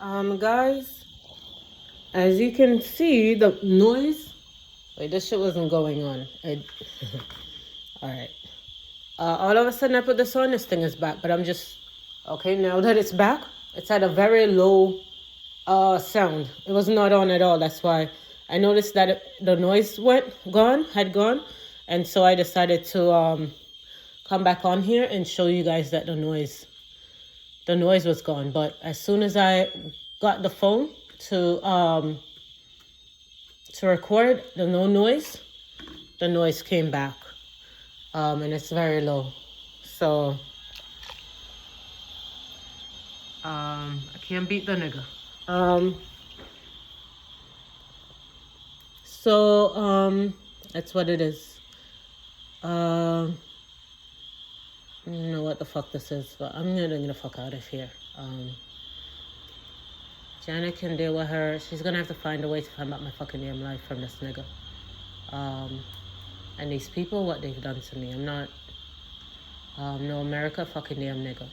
Guys, as you can see, the noise. Wait, this shit wasn't going on. All right. All of a sudden, I put this on. This thing is back, but I'm just okay. Now that it's back, it's at a very low sound. It was not on at all. That's why I noticed that the noise had gone, and so I decided to come back on here and show you guys that the noise was gone. But as soon as I got the phone to record the the noise came back, and it's very low. So I can't beat the nigga. That's what it is. I don't know what the fuck this is, but I'm gonna get the fuck out of here. Janet can deal with her. She's gonna have to find a way to find out my fucking damn life from this nigga. And these people, what they've done to me. I'm not, no America, fucking damn nigga.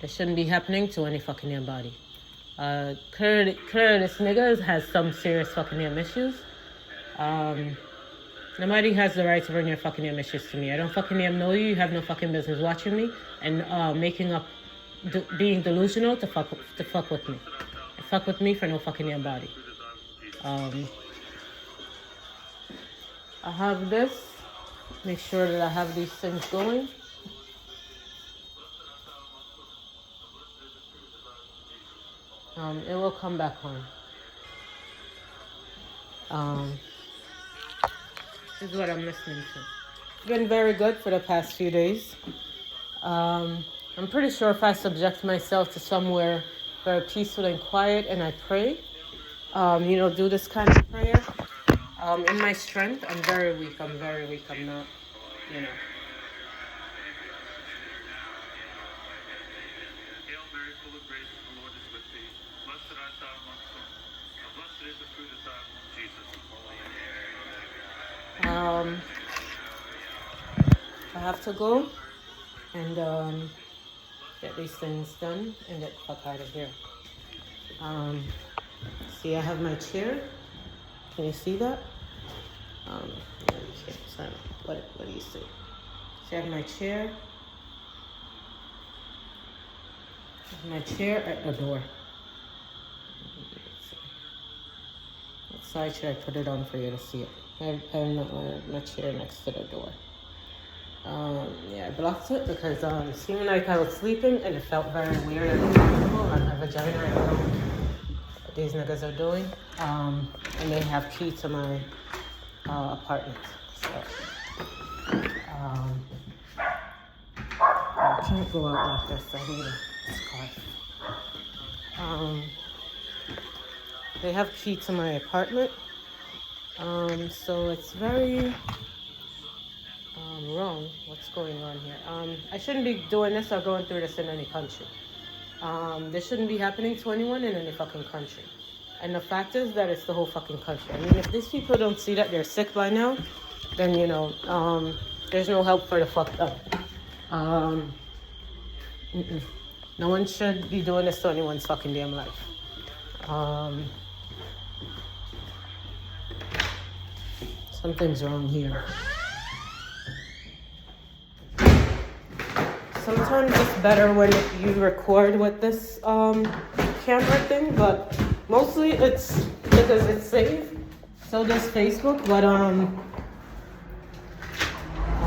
It shouldn't be happening to any fucking damn body. Clearly this nigga has some serious fucking damn issues. Nobody has the right to bring your fucking damn issues to me. I don't fucking damn know you. You have no fucking business watching me and being delusional to fuck with me. And fuck with me for no fucking damn body. I have this. Make sure that I have these things going. It will come back on. This is what I'm listening to. It's been very good for the past few days. I'm pretty sure if I subject myself to somewhere very peaceful and quiet and I pray, do this kind of prayer, in my strength, I'm very weak. I'm not, you know. I have to go and get these things done and get the fuck out of here. See, I have my chair. Can you see that? What do you see? See, I have my chair. My chair at the door. What side should I put it on for you to see it? I have my chair next to the door. Yeah, I blocked it because it seemed like I was sleeping and it felt very weird and uncomfortable on my vagina. I don't know what these niggas are doing. And they have key to my apartment. So I can't go out like this. I need a scarf. They have key to my apartment. So it's very wrong what's going on here. I shouldn't be doing this or going through this in any country. This shouldn't be happening to anyone in any fucking country. And the fact is that it's the whole fucking country. I mean, if these people don't see that they're sick by now, then, there's no help for the fucked up. No one should be doing this to anyone's fucking damn life. Something's wrong here. Sometimes it's better when you record with this camera thing, but mostly it's because it's safe. So does Facebook, but oh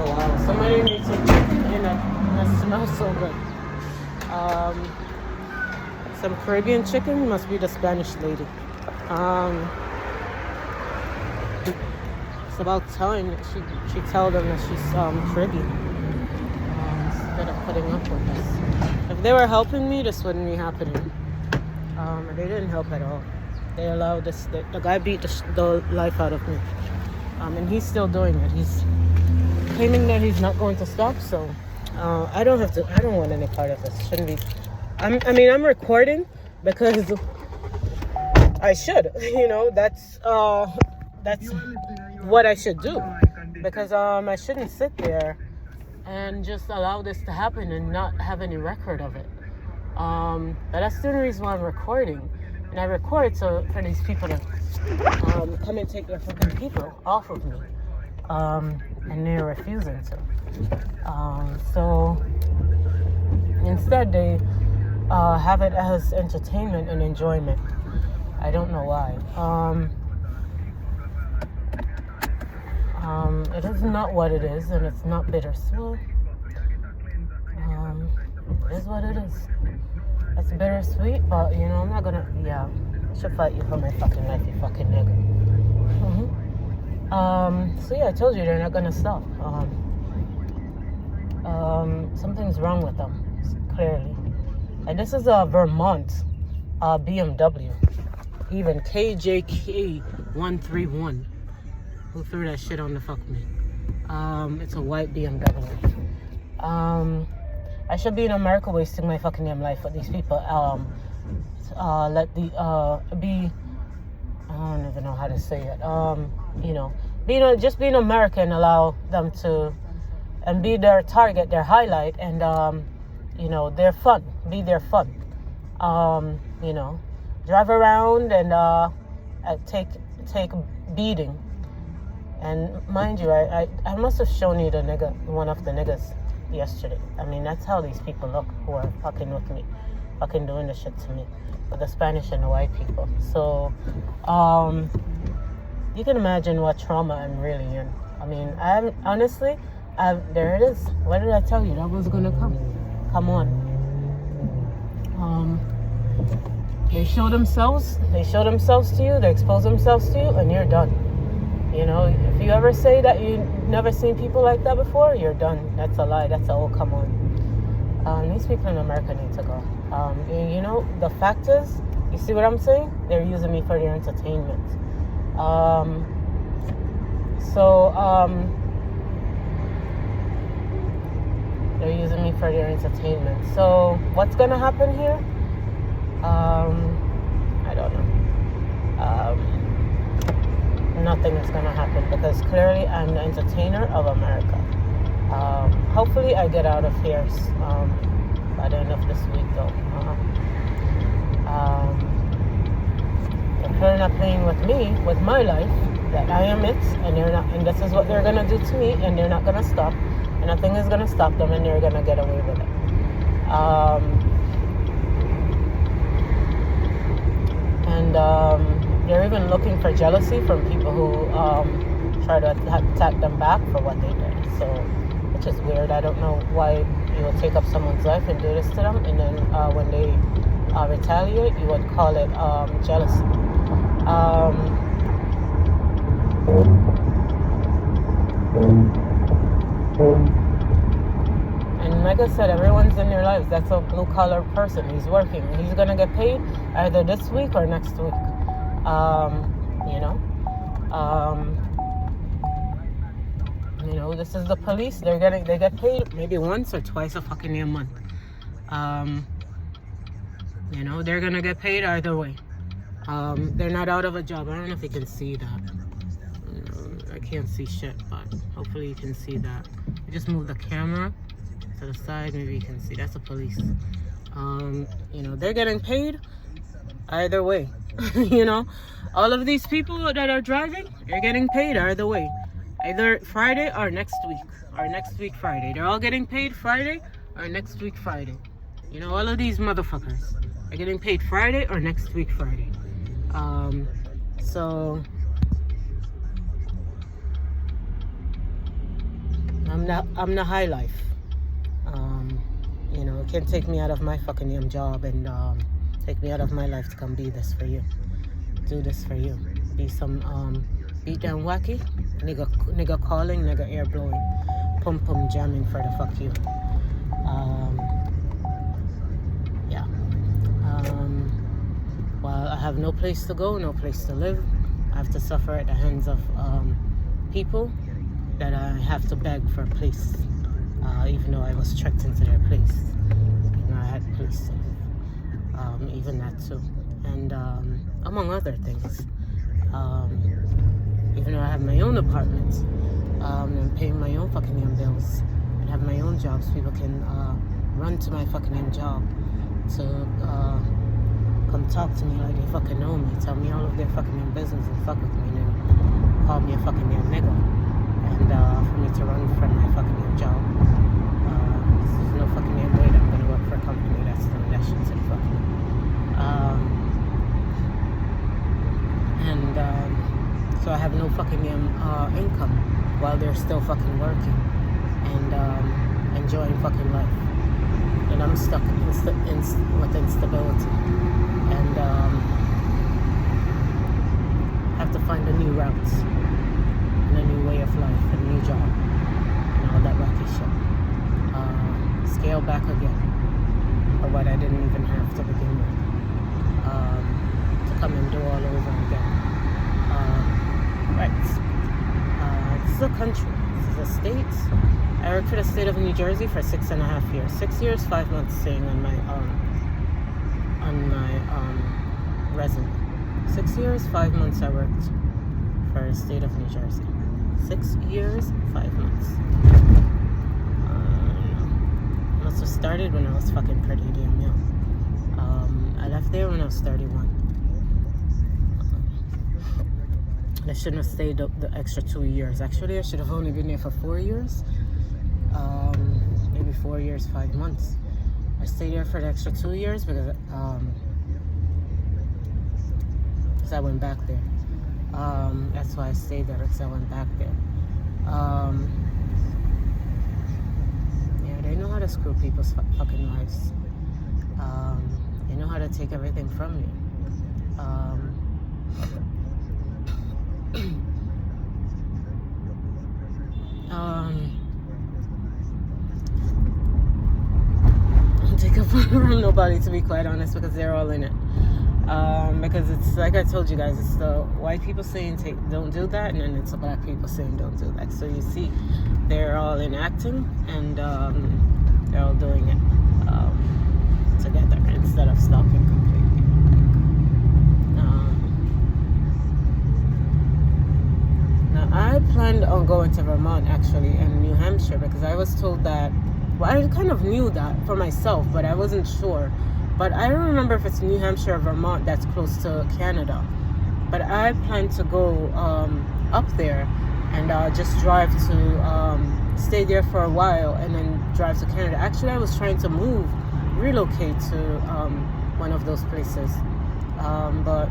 wow, somebody made some chicken and that smells so good. Some Caribbean chicken, must be the Spanish lady. It's about time that she tell them that she's Caribbean. Instead of putting up with this. If they were helping me, this wouldn't be happening. They didn't help at all. They allowed this. The guy beat the life out of me. And he's still doing it. He's claiming that he's not going to stop. So I don't want any part of this. Shouldn't be. I'm recording because I should. That's what I should do. Because I shouldn't sit there and just allow this to happen and not have any record of it. But that's the only reason why I'm recording. And I record so for these people to come and take their fucking people off of me. And they're refusing to. So instead they have it as entertainment and enjoyment. I don't know why. It is not what it is, and it's not bittersweet. It is what it is. It's bittersweet, but you know, I'm not gonna, I should fight you for my fucking life, you fucking nigga. So yeah, I told you they're not gonna stop. Something's wrong with them, clearly. And this is a Vermont BMW, even KJK131. Who threw that shit on the fuck me? It's a white BMW. I should be in America wasting my fucking damn life with these people. I don't even know how to say it. You know, just being American, allow them to, and be their target, their highlight, and you know, their fun, be their fun. You know, drive around and take beating. And mind you, I must have shown you one of the niggas yesterday. I mean, that's how these people look who are fucking with me, fucking doing the shit to me, with the Spanish and the white people. So, you can imagine what trauma I'm really in. I mean, there it is. What did I tell you? That was gonna come. Come on. They show themselves to you, they expose themselves to you, and you're done. You know, if you ever say that you've never seen people like that before, you're done. That's a lie. That's come on. These people in America need to go. You know, the fact is, you see what I'm saying? They're using me for their entertainment. They're using me for their entertainment. So what's gonna happen here? I don't know. Nothing is gonna happen because clearly I'm the entertainer of America. Hopefully I get out of here by the end of this week though. They're not playing with me, with my life, that I am it, and this is what they're gonna do to me, and they're not gonna stop, and nothing is gonna stop them, and they're gonna get away with it. They're even looking for jealousy from people who try to attack them back for what they did. So, which is weird. I don't know why you would take up someone's life and do this to them, and then when they retaliate, you would call it jealousy. And like I said, everyone's in their lives. That's a blue-collar person. He's working. He's going to get paid either this week or next week. You know? You know, this is the police. They get paid maybe once or twice a fucking month. You know, they're going to get paid either way. They're not out of a job. I don't know if you can see that. I can't see shit, but hopefully you can see that. I just moved the camera to the side. Maybe you can see. That's the police. You know, they're getting paid either way. You know, all of these people that are driving, they're getting paid either way. Either Friday or next week. Or next week Friday. They're all getting paid Friday or next week Friday. You know, all of these motherfuckers are getting paid Friday or next week Friday. So I'm the high life. You know, it can't take me out of my fucking damn job and take me out of my life to come be this for you. Do this for you. Be some beat down wacky, nigga calling, nigga air blowing, pum pum jamming for the fuck you. Yeah. While I have no place to go, no place to live, I have to suffer at the hands of people that I have to beg for a place, even though I was tricked into their place. You know, I had a place to live. Even that too. And among other things. Even though I have my own apartment, and paying my own fucking bills, and have my own jobs. People can run to my fucking job to come talk to me like they fucking know me, tell me all of their fucking business and fuck with me, and then call me a fucking nigga, and for me to run from my fucking job. There's no fucking way that I'm gonna work for a company that's doing that shit to the fucking. So I have no fucking income while they're still fucking working and enjoying fucking life, and I'm stuck with instability, and have to find a new route and a new way of life, a new job, and all that wacky shit. Scale back again for what I didn't even have to begin with, to come and do all over again. Right. This is a country. This is a state. I worked for the state of New Jersey for 6.5 years. 6 years, 5 months staying on my resume. 6 years, 5 months I worked for the state of New Jersey. 6 years, 5 months. Must have started when I was fucking pretty damn young. I left there when I was 31. I shouldn't have stayed up the extra 2 years. Actually, I should have only been there for 4 years. Maybe 4 years, 5 months. I stayed there for the extra 2 years because I went back there. That's why I stayed there, because I went back there. Yeah, they know how to screw people's fucking lives. They know how to take everything from you. Don't take up from nobody, to be quite honest, because they're all in it. Because it's like I told you guys, it's the white people saying don't do that, and then it's the black people saying don't do that. So you see, they're all enacting, and they're all doing it together instead of stopping completely. Now I planned on going to Vermont actually and New Hampshire, because I was told that. Well, I kind of knew that for myself, but I wasn't sure. But I don't remember if it's New Hampshire or Vermont that's close to Canada. But I plan to go up there and just drive to stay there for a while and then drive to Canada. Actually, I was trying to relocate to one of those places. But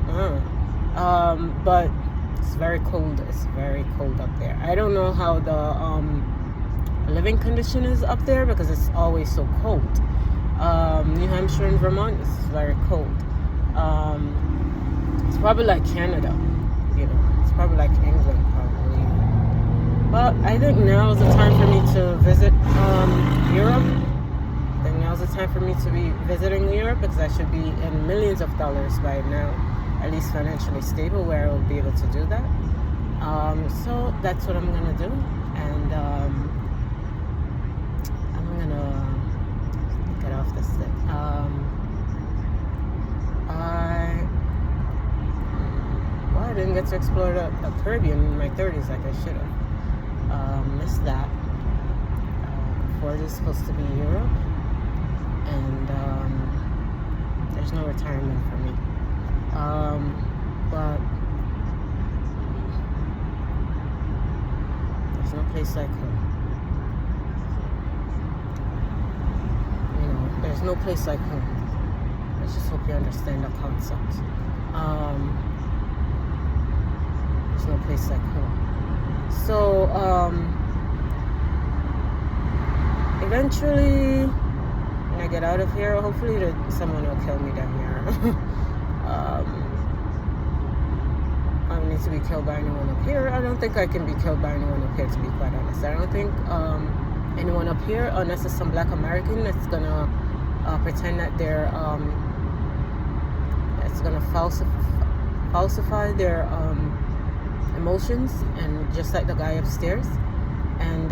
it's very cold. It's very cold up there. I don't know how the living condition is up there, because it's always so cold. New Hampshire and Vermont is very cold. It's probably like Canada, you know. It's probably like England, probably. But I think now is the time for me to visit Europe. I think now is the time for me to be visiting Europe, because I should be in millions of dollars by now, at least financially stable, where I will be able to do that. So that's what I'm gonna do, and I'm gonna get off this thing. I didn't get to explore the Caribbean in my 30s like I should have. Missed that. Ford is supposed to be Europe, and there's no retirement for me. But there's no place like home. You know, there's no place like home. I just hope you understand the concept. There's no place like home. So, eventually, when I get out of here, hopefully someone will kill me down here. I don't need to be killed by anyone up here. I don't think I can be killed by anyone up here, to be quite honest. I don't think anyone up here, unless it's some black American that's gonna pretend that they're that's gonna falsify their emotions, and just like the guy upstairs, and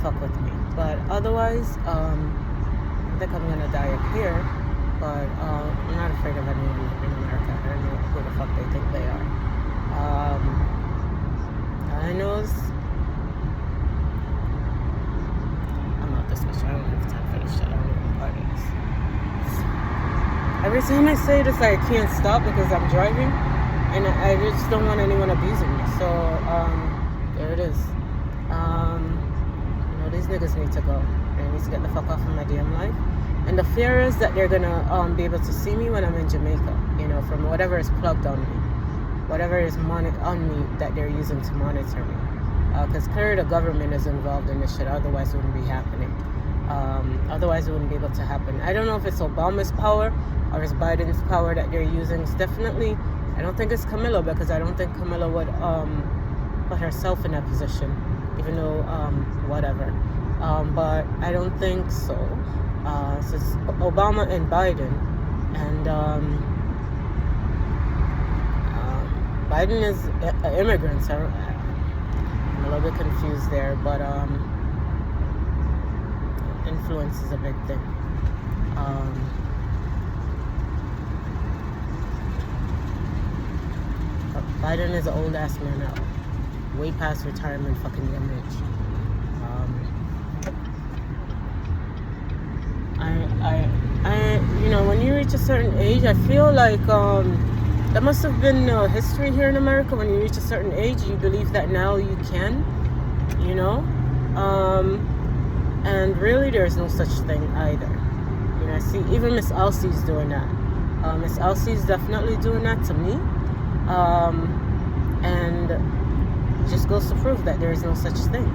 fuck with me. But otherwise, I think I'm gonna die up here. But I'm not afraid of anyone in America. I don't know who the fuck they think they are. I know special. I don't have time for this shit. I don't know what part it is. Every time I say this, I can't stop because I'm driving, and I just don't want anyone abusing me. So, there it is. These niggas need to go. They need to get the fuck off of my damn life. And the fear is that they're gonna be able to see me when I'm in Jamaica, from whatever is plugged on me, whatever is on me that they're using to monitor me. Because clearly the government is involved in this shit, otherwise it wouldn't be happening. Otherwise it wouldn't be able to happen. I don't know if it's Obama's power or it's Biden's power that they're using. It's definitely, I don't think it's Camilla, because I don't think Camilla would put herself in that position, even though, whatever. But I don't think so. So it's Obama and Biden, and Biden is immigrants. I'm a little bit confused there, but influence is a big thing. Biden is an old ass man now, way past retirement fucking young age. When you reach a certain age, I feel like there must have been history here in America. When you reach a certain age, you believe that now you can, and really there's no such thing either. I see even Miss Elsie's doing that. Miss Elsie's definitely doing that to me, and it just goes to prove that there is no such thing.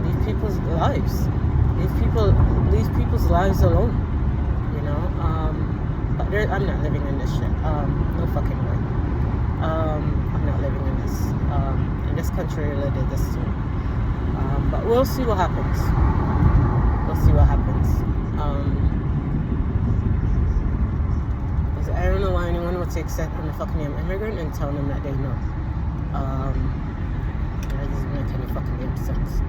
Leave people's lives. Leave people's lives alone. But I'm not living in this shit. No fucking way. I'm not living in this. And this country really did this to me. But we'll see what happens. I don't know why anyone would take set in the fucking name immigrant and tell them that they know. That doesn't make any fucking damn sense.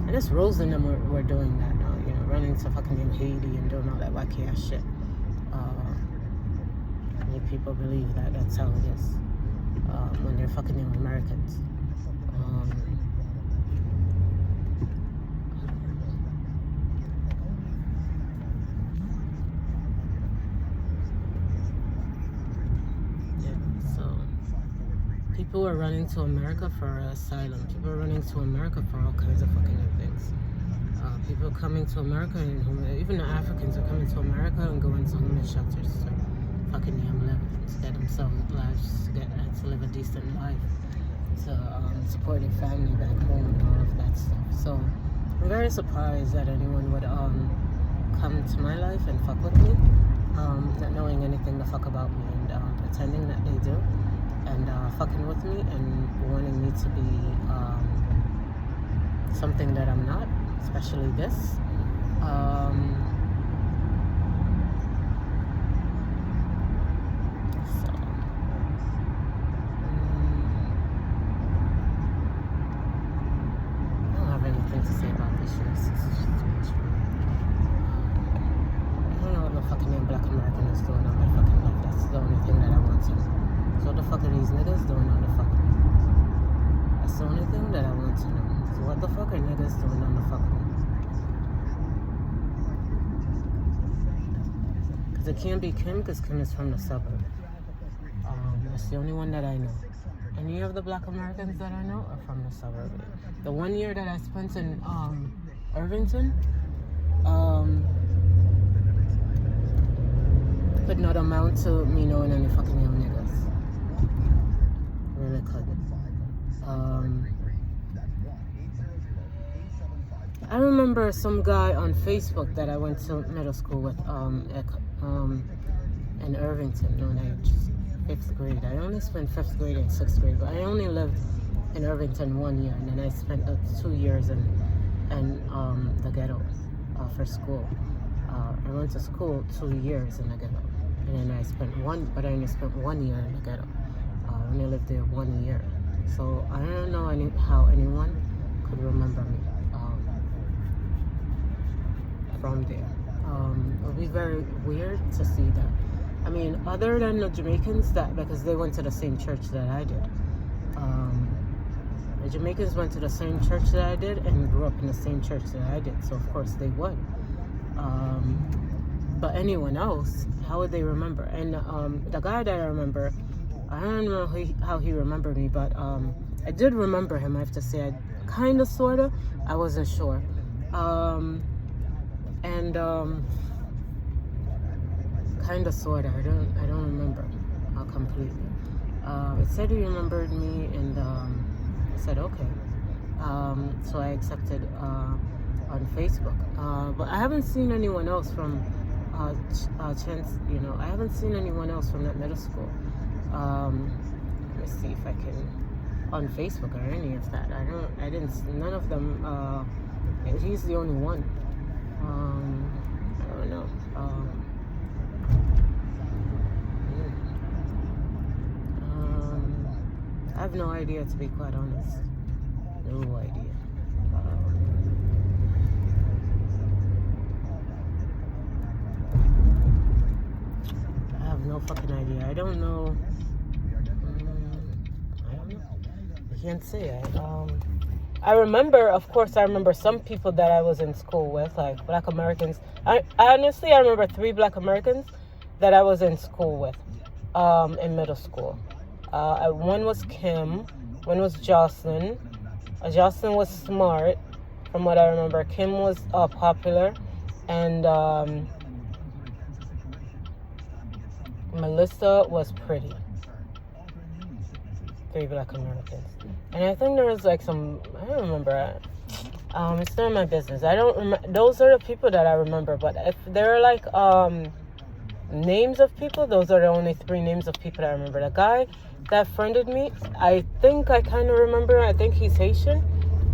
I guess Rose and them were doing that now, running to fucking Haiti and doing all that wacky ass shit. Many people believe that that's how it is when they're fucking Americans. People are running to America for asylum. People are running to America for all kinds of fucking things. People coming to America, and even the Africans are coming to America and going to homeless shelters to fucking live, to get themselves lives, to live a decent life, to support their family back home and all of that stuff. So I'm very surprised that anyone would come to my life and fuck with me, not knowing anything the fuck about me and pretending that they do. And fucking with me and wanting me to be something that I'm not, especially this. I don't have anything to say about this shit. It's just too much for me. I don't know what the fucking name Black American is doing on my fucking life. That's the only thing that I want to know. So what the fuck are these niggas doing on the fuck? That's the only thing that I want to know. So what the fuck are niggas doing on the fuck? Because it can't be Kim, because Kim is from the suburb. That's the only one that I know. Any of the Black Americans that I know are from the suburb. The 1 year that I spent in Irvington, could not amount to me knowing any fucking young niggas. Really couldn't. I remember some guy on Facebook that I went to middle school with in Irvington when I was 5th grade. I only spent 5th grade and 6th grade, but I only lived in Irvington 1 year, and then I spent the 2 years in the ghetto for school. I went to school 2 years in the ghetto, and then I only spent 1 year in the ghetto. I only lived there 1 year. So I don't know how anyone could remember me from there. It would be very weird to see that I mean, other than the Jamaicans, that because they went to the same church that I did. The Jamaicans went to the same church that I did and grew up in the same church that I did, so of course they would. But anyone else, how would they remember? And the guy that I remember, I don't know how he remembered me, but I did remember him, I have to say. I kind of, sort of, I wasn't sure. Kind of, sort of, I don't remember completely. It said he remembered me, and I said okay. So I accepted on Facebook. But I haven't seen anyone else from Chance. I haven't seen anyone else from that middle school. Let me see if I can on Facebook or any of that. I didn't. None of them. And he's the only one. I don't know. I have no idea, to be quite honest. No idea. I have no fucking idea. I don't know. I don't know. I can't say. I remember, of course, I remember some people that I was in school with, like Black Americans. I honestly remember 3 Black Americans that I was in school with in middle school. One was Kim, one was Jocelyn. Jocelyn was smart, from what I remember. Kim was popular, and Melissa was pretty. 3 Black Americans. And I think there was like some, I don't remember. It's none of my business. I don't remember. Those are the people that I remember. But if there are like names of people, those are the only 3 names of people that I remember. The guy that friended me, I think I kind of remember. I think he's Haitian.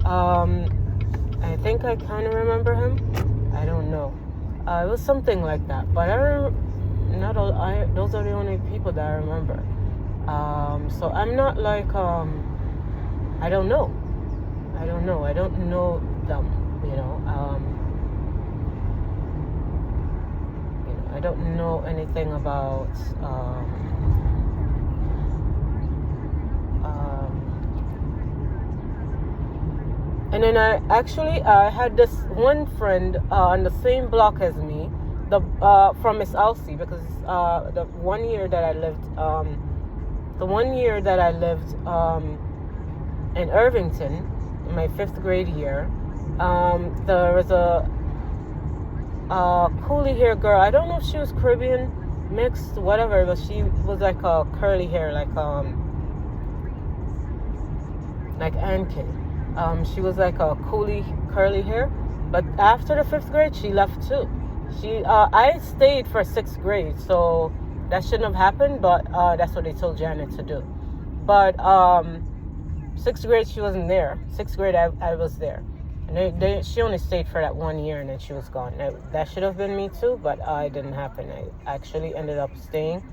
I think I kind of remember him. I don't know. It was something like that. But those are the only people that I remember. So I'm not like, I don't know. I don't know them, I don't know anything about, and then I had this one friend on the same block as me, from Miss Elsie, because the 1 year that I lived, in Irvington, in my 5th grade year, there was a curly hair girl. I don't know if she was Caribbean, mixed, whatever, but she was like a curly hair, like Ankin. She was like a curly hair, but after the 5th grade, she left too. I stayed for 6th grade, so that shouldn't have happened, but that's what they told Janet to do. But 6th grade, she wasn't there. 6th grade, I was there. And she only stayed for that 1 year, and then she was gone. That should have been me too, but it didn't happen. I actually ended up staying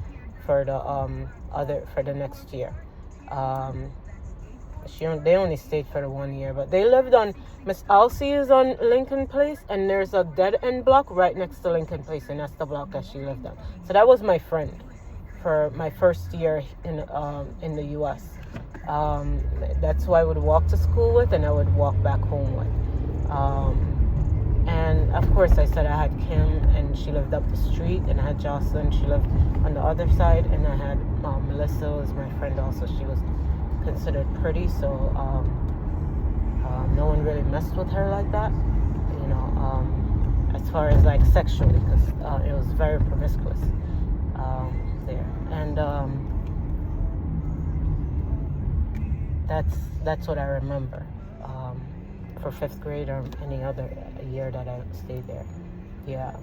for the next year. They only stayed for the 1 year, but they lived on, Miss Elsie is on Lincoln Place, and there's a dead end block right next to Lincoln Place, and that's the block that she lived on. So that was my friend for my first year in the U.S. That's who I would walk to school with, and I would walk back home with. And of course, I said I had Kim, and she lived up the street, and I had Jocelyn, she lived on the other side, and I had Melissa was my friend also. She was considered pretty, so no one really messed with her like that, as far as like sexually, because it was very promiscuous there. And that's what I remember for 5th grade or any other year that I stayed there. Yeah.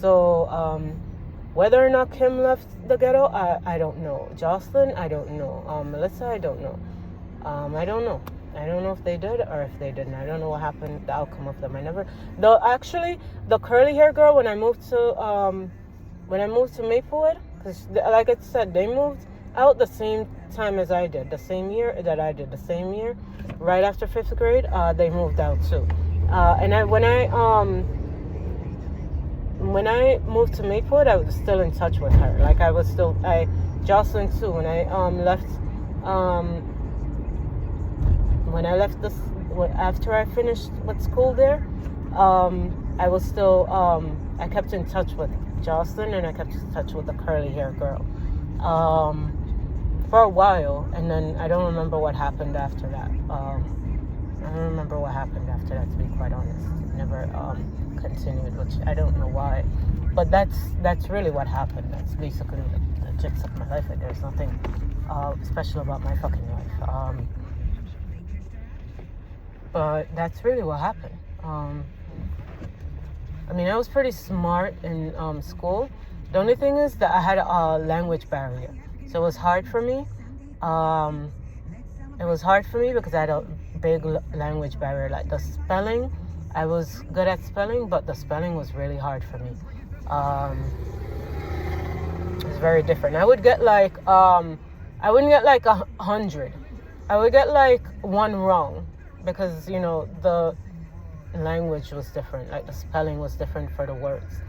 So whether or not Kim left the ghetto, I don't know. Jocelyn, I don't know. Melissa, I don't know. I don't know. I don't know if they did or if they didn't. I don't know what happened, the outcome of them. Actually, the curly hair girl, when I moved to Maplewood, because like I said, they moved out the same time as I did, the same year that I did, the same year, right after 5th grade, they moved out too. When when I moved to Maplewood, I was still in touch with her. Like Jocelyn too. When I left, this after I finished with school there, I was still I kept in touch with Jocelyn, and I kept in touch with the curly hair girl for a while, and then I don't remember what happened after that. I don't remember what happened after that, to be quite honest. It never continued, which I don't know why, but that's really what happened. That's basically the gist of my life. Like, there's nothing special about my fucking life. But that's really what happened. I mean, I was pretty smart in school. The only thing is that I had a language barrier, so it was hard for me. It was hard for me because I had a big language barrier. Like the spelling, I was good at spelling, but the spelling was really hard for me. It was very different. I would get like, I wouldn't get like 100. I would get like one wrong because, you know, the language was different. Like the spelling was different for the words.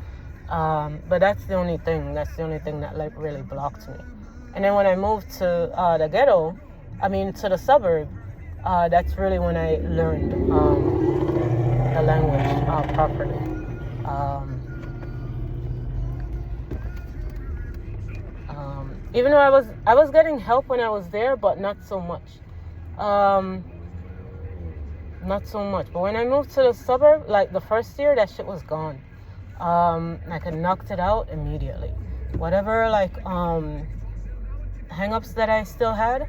But that's the only thing that like really blocked me. And then when I moved to the ghetto, to the suburb, that's really when I learned the language properly. Even though I was getting help when I was there, but not so much. Not so much. But when I moved to the suburb, like the first year, that shit was gone. Like I knocked it out immediately. Whatever like hang-ups that I still had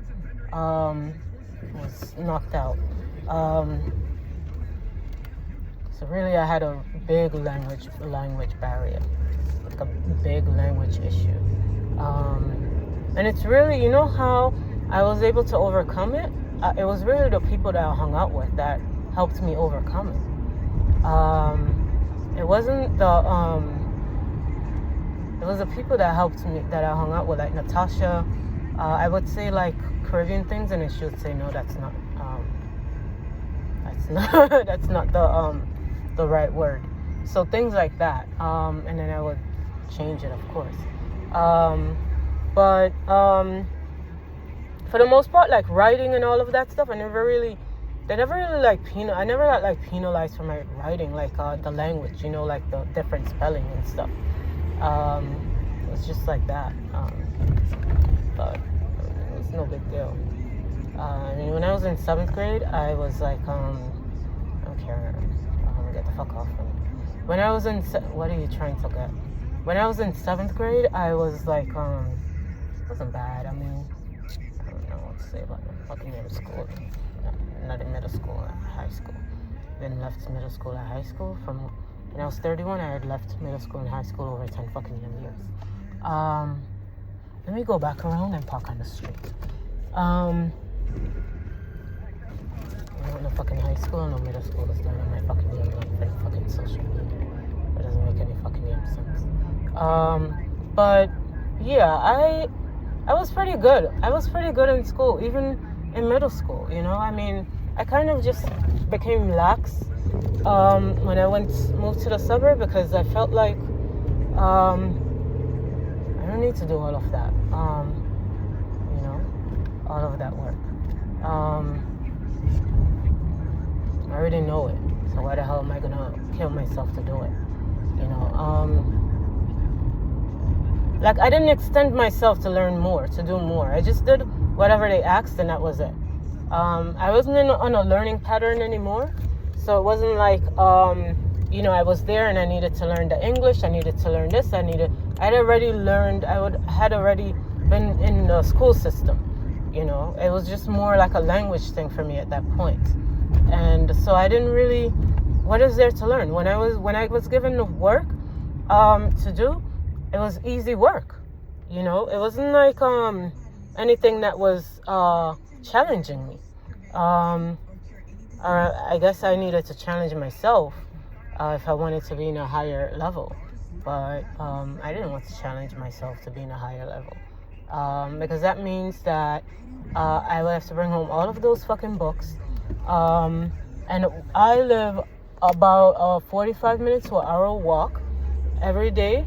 was knocked out. So really I had a big language barrier, like a big language issue. And it's really, you know how I was able to overcome it? It was really the people that I hung out with that helped me overcome it. It wasn't it was the people that helped me, that I hung out with, like Natasha. I would say like Caribbean things, and then she would say, no, that's not that's not the right word. So things like that. And then I would change it, of course. But for the most part, like writing and all of that stuff, I never really got like penalized for my writing, like the language, you know, like the different spelling and stuff. It was just like that. But it was no big deal. When I was in 7th grade, I was like, I don't care. Get the fuck off of me. When I was in, what are you trying to get? When I was in 7th grade, I was like, it wasn't bad. I don't know what to say about the fucking middle school. Not in middle school, high school. Then left middle school and high school. From when I was 31, I had left middle school and high school over 10 fucking years. Let me go back around and park on the street. No fucking high school, no middle school is doing my fucking young life and fucking social media. It doesn't make any fucking sense. But yeah, I was pretty good. I was pretty good in school, even in middle school, you know. I kind of just became lax when I moved to the suburb, because I felt like I don't need to do all of that, you know, all of that work. I already know it, so why the hell am I gonna kill myself to do it, you know? Like, I didn't extend myself to learn more, to do more. I just did whatever they asked, and that was it. I wasn't on a learning pattern anymore, so it wasn't like, you know, I was there and I needed to learn the English, I needed to learn this, I had already been in the school system, you know. It was just more like a language thing for me at that point. And so I didn't really, what is there to learn? When I was given the work to do, it was easy work, you know. It wasn't like anything that was challenging me. I guess I needed to challenge myself if I wanted to be in a higher level, but I didn't want to challenge myself to be in a higher level, because that means that I would have to bring home all of those fucking books, and I live about a 45 minutes to an hour walk every day,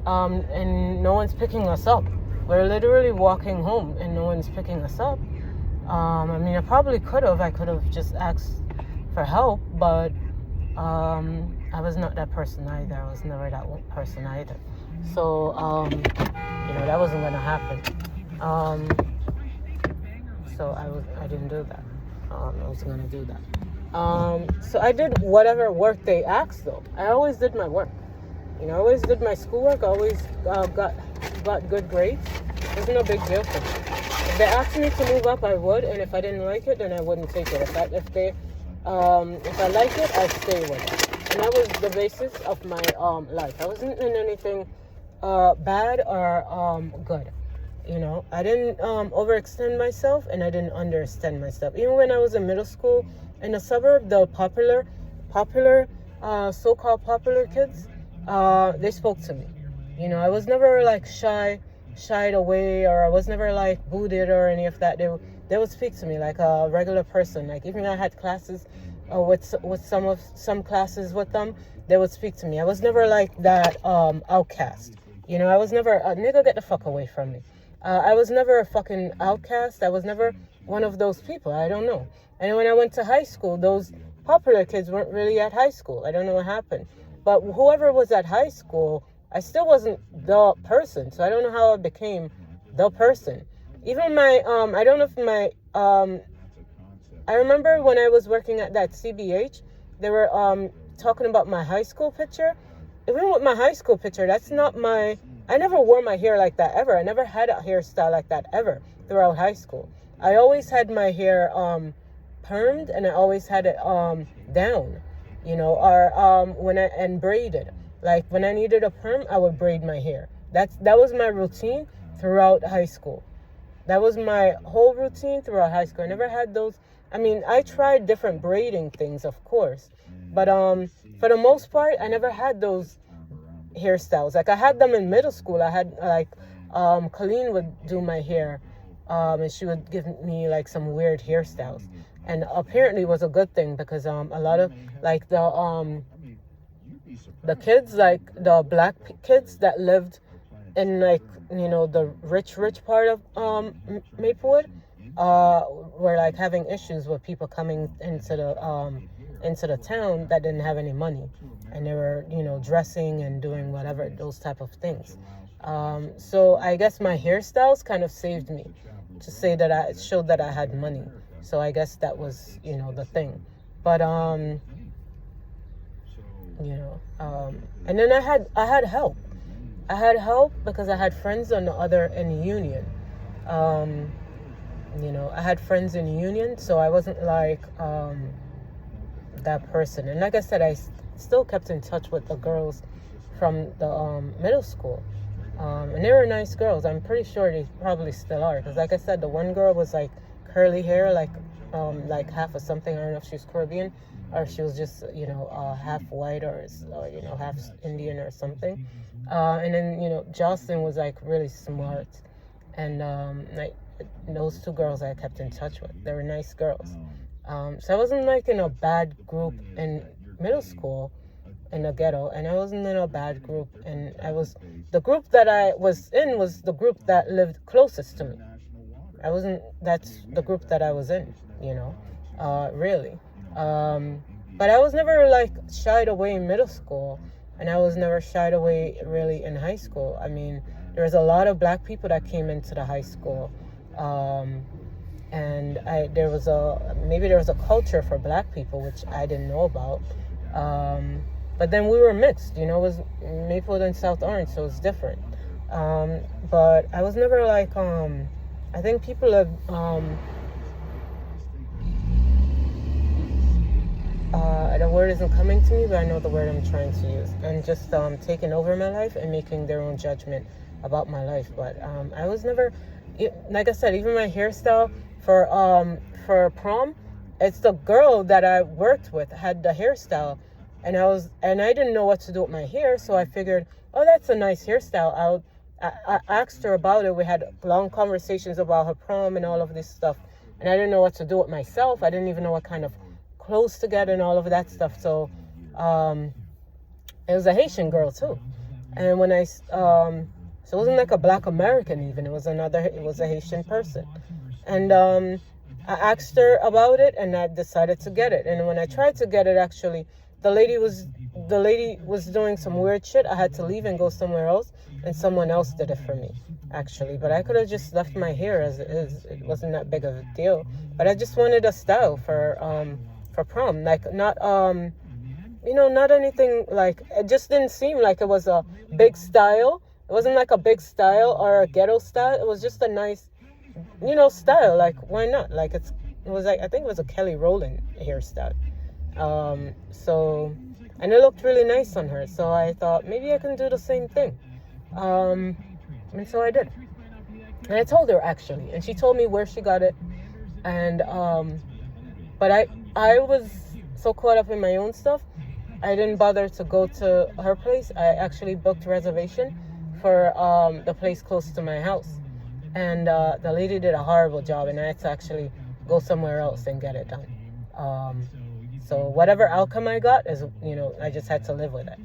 and no one's picking us up. We're literally walking home and no one's picking us up. I mean, I could have just asked for help, but I was not that person either. I was never that person either. So, that wasn't going to happen. So I didn't do that. I wasn't going to do that. So I did whatever work they asked, though. I always did my work. I always did my schoolwork. I always got good grades. It was no big deal for me. If they asked me to move up, I would, and if I didn't like it, then I wouldn't take it. If I like it, I'd stay with it. And that was the basis of my life. I wasn't in anything bad or good. I didn't overextend myself, and I didn't understand myself. Even when I was in middle school, in the suburb, the popular, so-called popular kids, they spoke to me. I was never like shied away, or I was never like booted or any of that. They would speak to me like a regular person. Like even I had classes with some classes with them, they would speak to me. I was never like that outcast. I was never nigga, get the fuck away from me. I was never a fucking outcast. I was never one of those people. I don't know. And when I went to high school, those popular kids weren't really at high school. I don't know what happened. But whoever was at high school, I still wasn't the person. So I don't know how I became the person. Even my, I don't know if my, I remember when I was working at that CBH, they were talking about my high school picture. Even with my high school picture, that's not my, I never wore my hair like that ever. I never had a hairstyle like that ever throughout high school. I always had my hair permed, and I always had it down, or braided. Like when I needed a perm, I would braid my hair. That was my routine throughout high school. That was my whole routine throughout high school. I never had those. I mean, I tried different braiding things, of course, but for the most part, I never had those hairstyles. Like I had them in middle school. I had like Colleen would do my hair, and she would give me like some weird hairstyles, and apparently it was a good thing because a lot of like the kids, like the black kids that lived in like the rich part of Maplewood, were like having issues with people coming into the town that didn't have any money, and they were dressing and doing whatever, those type of things. So I guess my hairstyles kind of saved me, to say that it showed that I had money. So I guess that was the thing. But and then I had help. I had help because I had friends in union. I had friends in union, so I wasn't like that person. And like I said, I still kept in touch with the girls from the middle school, and they were nice girls. I'm pretty sure they probably still are, because like I said, the one girl was like curly hair, like half of something. I don't know if she was Caribbean or she was just half white or half Indian or something. And then Jocelyn was like really smart, and like those two girls I kept in touch with. They were nice girls. So I wasn't like in a bad group in middle school in the ghetto, and I wasn't in a bad group, and the group that I was in was the group that lived closest to me. That's the group that I was in, really. But I was never like shied away in middle school, and I was never shied away really in high school. I mean, there was a lot of black people that came into the high school, and there was a culture for black people which I didn't know about. But then we were mixed, it was Maplewood and South Orange, so it's different. But I was never like I think people have the word isn't coming to me, but I know the word I'm trying to use, and just taking over my life and making their own judgment about my life. But I was never, like I said, even my hairstyle for prom, it's the girl that I worked with had the hairstyle, and I didn't know what to do with my hair, so I figured, oh, that's a nice hairstyle. I asked her about it. We had long conversations about her prom and all of this stuff, and I didn't know what to do with myself. I didn't even know what kind of clothes to get and all of that stuff. So it was a Haitian girl too, And when so it wasn't like a black American even. It was a Haitian person. And I asked her about it, and I decided to get it. And when I tried to get it, actually, the lady was doing some weird shit. I had to leave and go somewhere else, and someone else did it for me, actually. But I could have just left my hair as it is. It wasn't that big of a deal. But I just wanted a style for prom, like not not anything like. It just didn't seem like it was a big style. It wasn't like a big style or a ghetto style. It was just a nice, style. Like, why not? Like, it was like, I think it was a Kelly Rowland hairstyle. And it looked really nice on her. So I thought maybe I can do the same thing. And so I did. And I told her, actually, and she told me where she got it. And but I was so caught up in my own stuff, I didn't bother to go to her place. I actually booked reservation for the place close to my house. And the lady did a horrible job, and I had to actually go somewhere else and get it done. So whatever outcome I got is, I just had to live with it.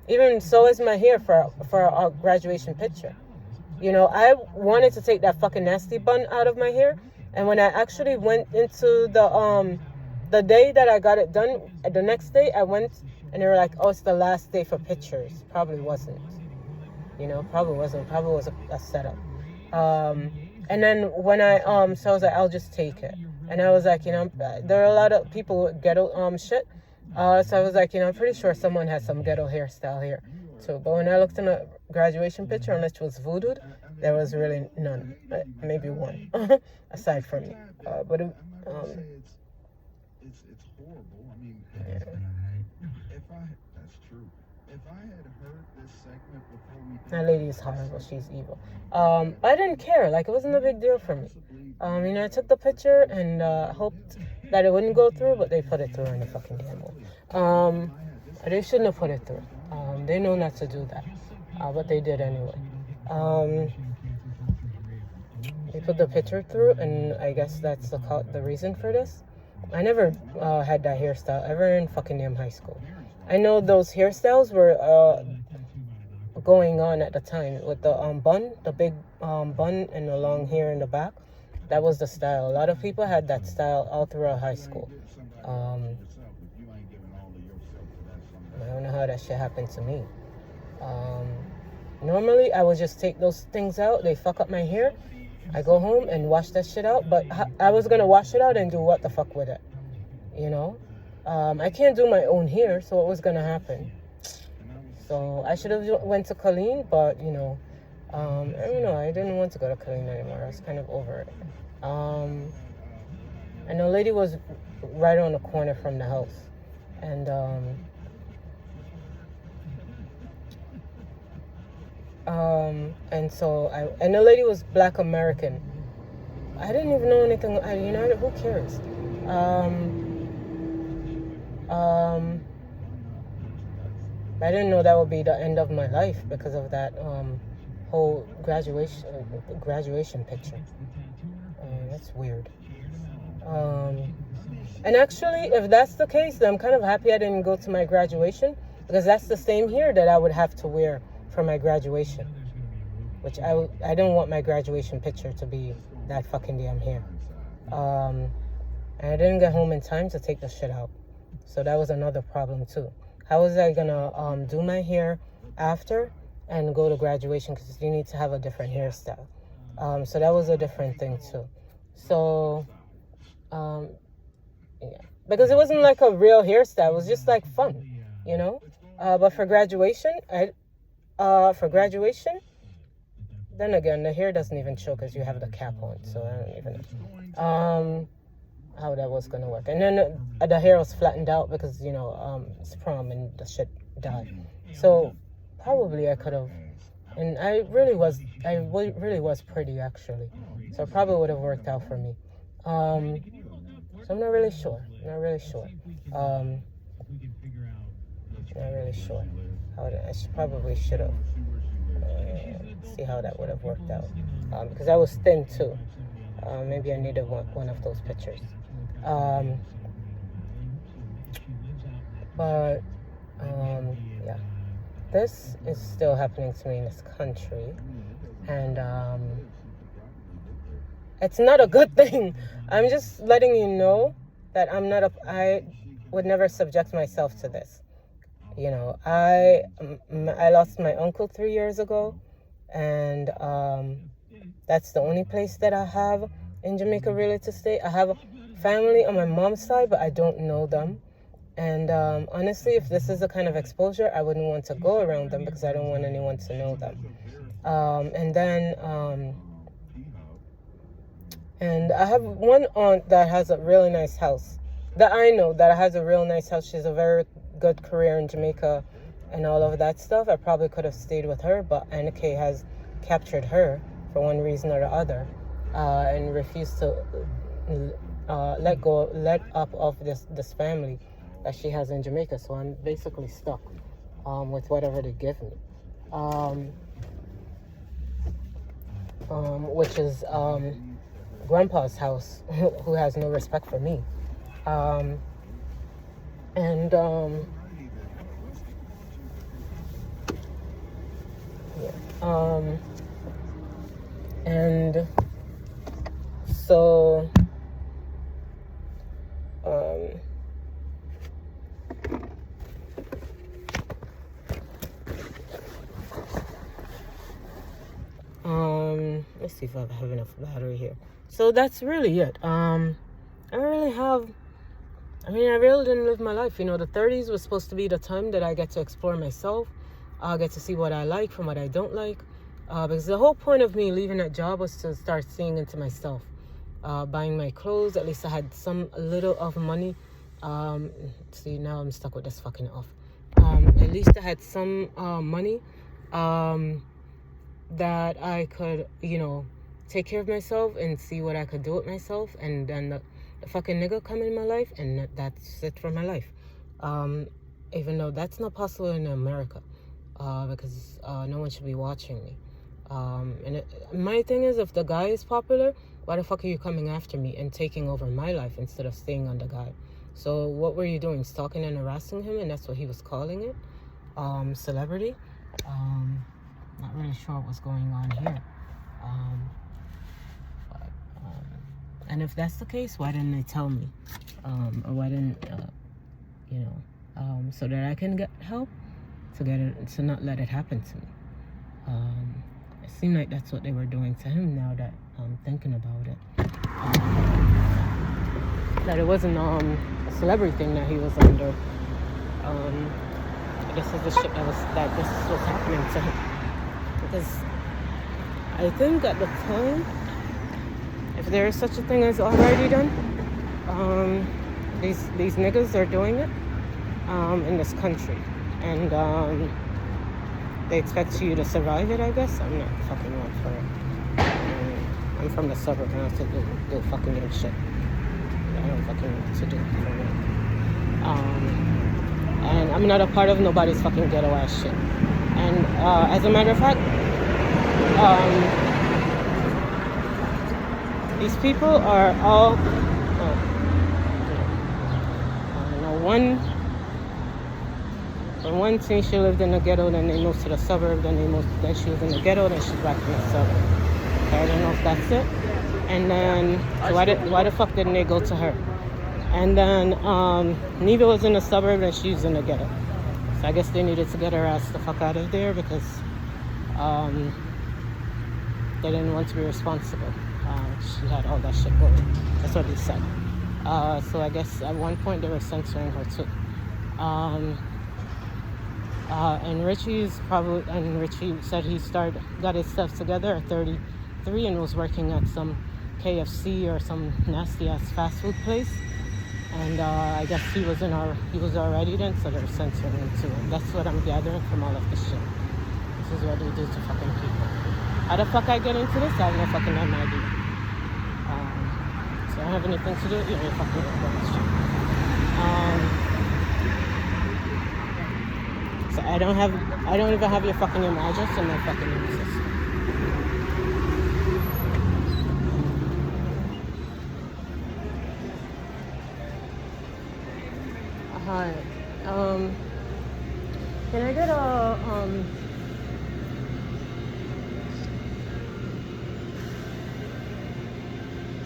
Even so is my hair for a graduation picture. I wanted to take that fucking nasty bun out of my hair. And when I actually went into the day that I got it done, the next day I went and they were like, oh, it's the last day for pictures. Probably wasn't. Probably wasn't. Probably was a setup. And then when so I was like, I'll just take it. And I was like, there are a lot of people with ghetto shit. So I was like, I'm pretty sure someone has some ghetto hairstyle here too. But when I looked in a graduation picture, unless it was voodooed, there was really none. Maybe one, aside from me. But it's horrible. I mean, that's true. If I had heard this segment before that lady is horrible. She's evil. But I didn't care. Like, it wasn't a big deal for me. I took the picture and hoped that it wouldn't go through, but they put it through in the fucking damn way. They shouldn't have put it through. They know not to do that, but they did anyway. They put the picture through, and I guess that's the reason for this. I never had that hairstyle ever in fucking damn high school. I know those hairstyles were going on at the time with the bun, the big bun and the long hair in the back. That was the style. A lot of people had that style all throughout high school. I don't know how that shit happened to me. Normally, I would just take those things out. They fuck up my hair. I go home and wash that shit out. But I was going to wash it out and do what the fuck with it. I can't do my own hair, so what was going to happen? So I should have went to Colleen, but, I don't know. I didn't want to go to Colleen anymore. I was kind of over it. And the lady was right on the corner from the house. And the lady was Black American. I didn't even know anything. Who cares? I didn't know that would be the end of my life because of that whole graduation picture. That's weird. And actually, if that's the case, then I'm kind of happy I didn't go to my graduation, because that's the same hair that I would have to wear for my graduation, which I didn't want my graduation picture to be that fucking damn hair. And I didn't get home in time to take the shit out, so that was another problem too. How was I gonna do my hair after and go to graduation, because you need to have a different hairstyle. So that was a different thing too. So yeah, because it wasn't like a real hairstyle. It was just like fun, But for graduation, then again, the hair doesn't even show because you have the cap on. So I don't even know how that was gonna work. And then the hair was flattened out because it's prom and the shit died. So probably I could have. And I really was pretty, actually. So it probably would have worked out for me. So I'm not really sure. Not really sure. I probably should have. See how that would have worked out. Because I was thin too. Maybe I needed one of those pictures. Yeah. this is still happening to me in this country, and it's not a good thing. I'm just letting you know that I would never subject myself to this. You know, I lost my uncle 3 years ago, and that's the only place that I have in Jamaica really to stay. I have family on my mom's side, but I don't know them. And honestly, if this is the kind of exposure, I wouldn't want to go around them because I don't want anyone to know them. And I have one aunt that has a really nice house. That I know that has a real nice house. She has a very good career in Jamaica and all of that stuff. I probably could have stayed with her, but Anna Kay has captured her for one reason or the other, and refused to let up of this family that she has in Jamaica. So I'm basically stuck with whatever they give me, which is Grandpa's house, who has no respect for me. And so let's see if I have enough battery here. So that's really it. I really didn't live my life. You know, the 30s was supposed to be the time that I get to explore myself. I get to see what I like from what I don't like. Because the whole point of me leaving that job was to start seeing into myself. Buying my clothes. At least I had a little of money. See, now I'm stuck with this fucking off. At least I had some money that I could, you know, take care of myself and see what I could do with myself. And then the fucking nigga come in my life, and that's it for my life. Even though that's not possible in America, because no one should be watching me. My thing is, if the guy is popular, why the fuck are you coming after me and taking over my life instead of staying on the guy? So what were you doing? Stalking and harassing him, and that's what he was calling it? Celebrity? Not really sure what was going on here. And if that's the case, why didn't they tell me? Or why didn't, so that I can get help to not let it happen to me. It seemed like that's what they were doing to him now that I'm thinking about it. That it wasn't a celebrity thing that he was under. This is the shit that this was happening to him. Because I think at the time, if there is such a thing as already done, these niggas are doing it in this country, and they expect you to survive it. I guess I'm not fucking one for it. I'm from the suburb, and I have to do fucking good shit. I don't fucking know what to do for it. And I'm not a part of nobody's fucking ghetto ass shit. And as a matter of fact, these people are all, one thing, she lived in the ghetto, then they moved to the suburb, then she was in the ghetto, then she's back in the suburb. Okay, I don't know if that's it. And then, so why the fuck didn't they go to her? And then, Neva was in the suburb and she's in the ghetto. So I guess they needed to get her ass the fuck out of there because, they didn't want to be responsible. She had all that shit going. That's what they said. So I guess at one point they were censoring her too. And Richie said he got his stuff together at 33 and was working at some KFC or some nasty ass fast food place. And I guess he was already then, so they're censoring him too. That's what I'm gathering from all of this shit. This is what they do to fucking people. How the fuck I get into this? I have no fucking idea. So I don't have anything to do with you. You're fucking with shit. So I don't even have your fucking email address and my fucking email. Hi. Can I get a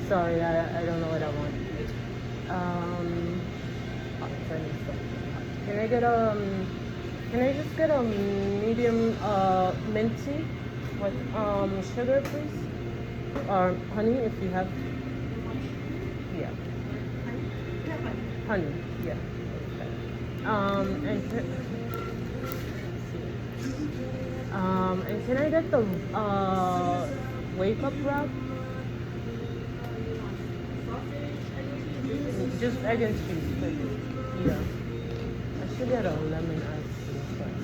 Sorry, I don't know what I want. Can I get can I just get a medium mint tea with sugar, please? Or honey, if you have. Yeah. Honey, yeah. Okay. And can I get the wake up wrap? Just egg and cheese, please. Yeah. I should get a lemon ice cream.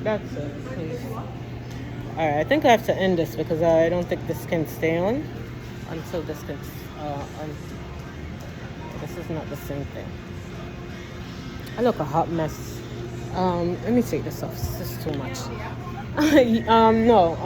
That's it, please. Alright, I think I have to end this because I don't think this can stay on until this gets this is not the same thing. I look a hot mess. Let me take this off. This is too much. No.